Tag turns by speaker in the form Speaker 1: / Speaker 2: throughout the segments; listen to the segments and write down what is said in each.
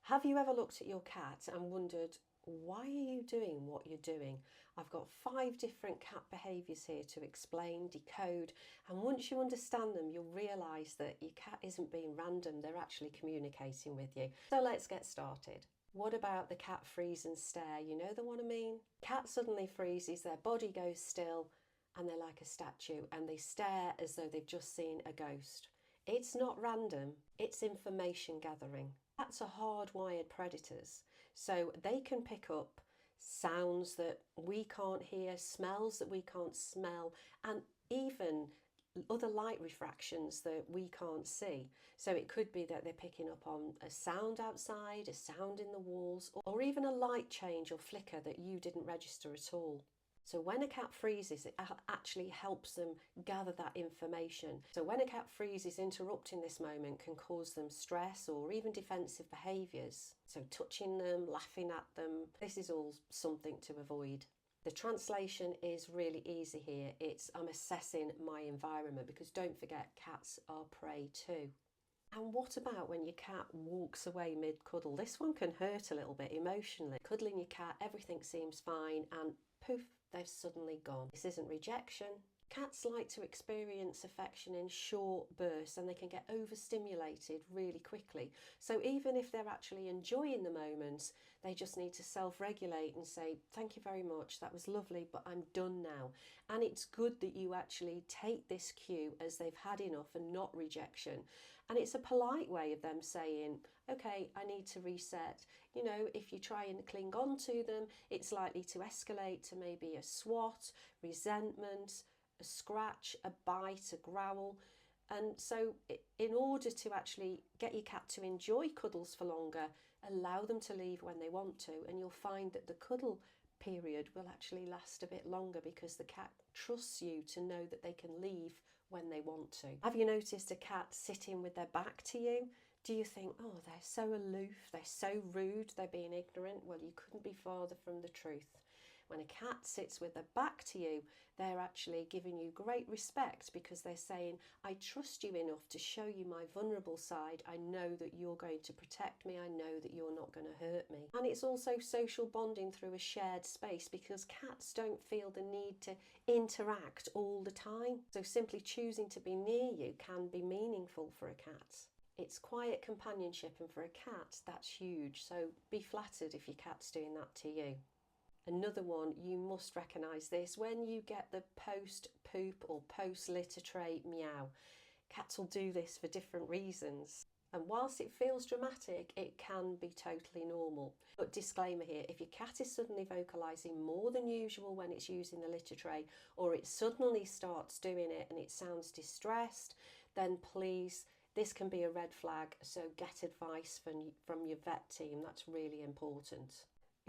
Speaker 1: Have you ever looked at your cat and wondered, why are you doing what you're doing? I've got 5 different cat behaviours here to explain, decode, and once you understand them, you'll realise that your cat isn't being random, they're actually communicating with you. So let's get started. What about the cat freeze and stare? You know the one I mean? Cat suddenly freezes, their body goes still, and they're like a statue, and they stare as though they've just seen a ghost. It's not random, it's information gathering. Cats are hardwired predators, so they can pick up sounds that we can't hear, smells that we can't smell, and even other light refractions that we can't see. So it could be that they're picking up on a sound outside, a sound in the walls, or even a light change or flicker that you didn't register at all. So when a cat freezes, it actually helps them gather that information. So when a cat freezes, interrupting this moment can cause them stress or even defensive behaviours. So touching them, laughing at them, this is all something to avoid. The translation is really easy here. I'm assessing my environment, because don't forget, cats are prey too. And what about when your cat walks away mid-cuddle? This one can hurt a little bit emotionally. Cuddling your cat, everything seems fine, and poof, they've suddenly gone. This isn't rejection. Cats like to experience affection in short bursts, and they can get overstimulated really quickly. So even if they're actually enjoying the moment, they just need to self-regulate and say, thank you very much, that was lovely, but I'm done now. And it's good that you actually take this cue as they've had enough and not rejection. And it's a polite way of them saying, okay, I need to reset. You know, if you try and cling on to them, it's likely to escalate to maybe a swat, resentment, a scratch, a bite, a growl. And so in order to actually get your cat to enjoy cuddles for longer, allow them to leave when they want to, and you'll find that the cuddle period will actually last a bit longer because the cat trusts you to know that they can leave when they want to. Have you noticed a cat sitting with their back to you? Do you think, oh, they're so aloof, they're so rude, they're being ignorant? Well, you couldn't be farther from the truth. When a cat sits with their back to you, they're actually giving you great respect, because they're saying, I trust you enough to show you my vulnerable side. I know that you're going to protect me. I know that you're not going to hurt me. And it's also social bonding through a shared space, because cats don't feel the need to interact all the time. So simply choosing to be near you can be meaningful for a cat. It's quiet companionship, and for a cat, that's huge. So be flattered if your cat's doing that to you. Another one, you must recognise this, when you get the post-poop or post-litter tray meow. Cats will do this for different reasons. And whilst it feels dramatic, it can be totally normal. But disclaimer here, if your cat is suddenly vocalising more than usual when it's using the litter tray, or it suddenly starts doing it and it sounds distressed, then please, this can be a red flag. So get advice from your vet team. That's really important.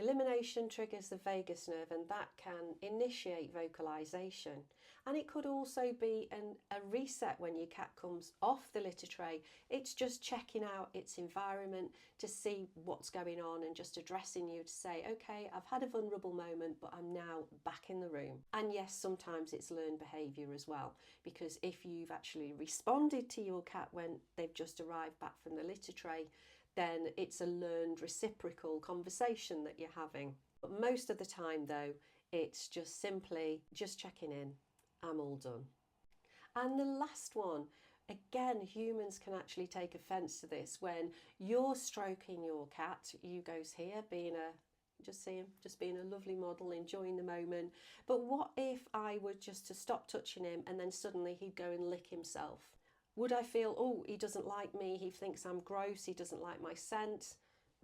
Speaker 1: Elimination triggers the vagus nerve, and that can initiate vocalisation. And it could also be a reset when your cat comes off the litter tray. It's just checking out its environment to see what's going on and just addressing you to say, okay, I've had a vulnerable moment, but I'm now back in the room. And yes, sometimes it's learned behaviour as well, because if you've actually responded to your cat when they've just arrived back from the litter tray, then it's a learned reciprocal conversation that you're having. But most of the time though, it's just simply just checking in, I'm all done. And the last one, again, humans can actually take offence to this. When you're stroking your cat, Hugo's here being just being a lovely model, enjoying the moment. But what if I were just to stop touching him and then suddenly he'd go and lick himself? Would I feel, oh, he doesn't like me, he thinks I'm gross, he doesn't like my scent?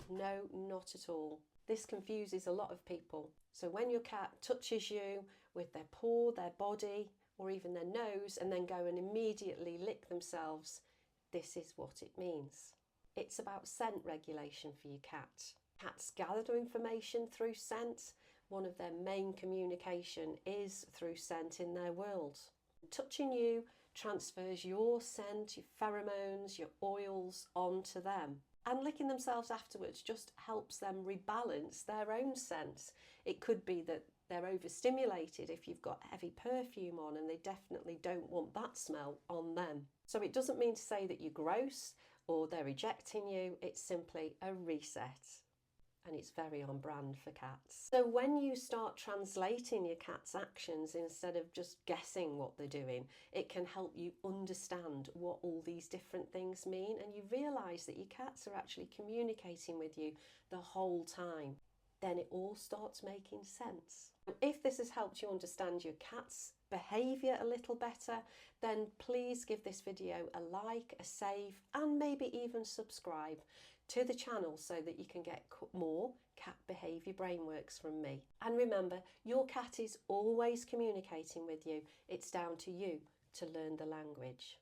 Speaker 1: No, not at all. This confuses a lot of people. So when your cat touches you with their paw, their body, or even their nose, and then go and immediately lick themselves, this is what it means. It's about scent regulation for your cat. Cats gather information through scent. One of their main communication is through scent in their world. Touching you transfers your scent, your pheromones, your oils onto them. And licking themselves afterwards just helps them rebalance their own scent. It could be that they're overstimulated if you've got heavy perfume on, and they definitely don't want that smell on them. So it doesn't mean to say that you're gross or they're rejecting you. It's simply a reset. And it's very on brand for cats. So when you start translating your cat's actions instead of just guessing what they're doing, it can help you understand what all these different things mean, and you realise that your cats are actually communicating with you the whole time. Then it all starts making sense. If this has helped you understand your cat's behaviour a little better, then please give this video a like, a save, and maybe even subscribe to the channel so that you can get more cat behaviour brainworks from me. And remember, your cat is always communicating with you. It's down to you to learn the language.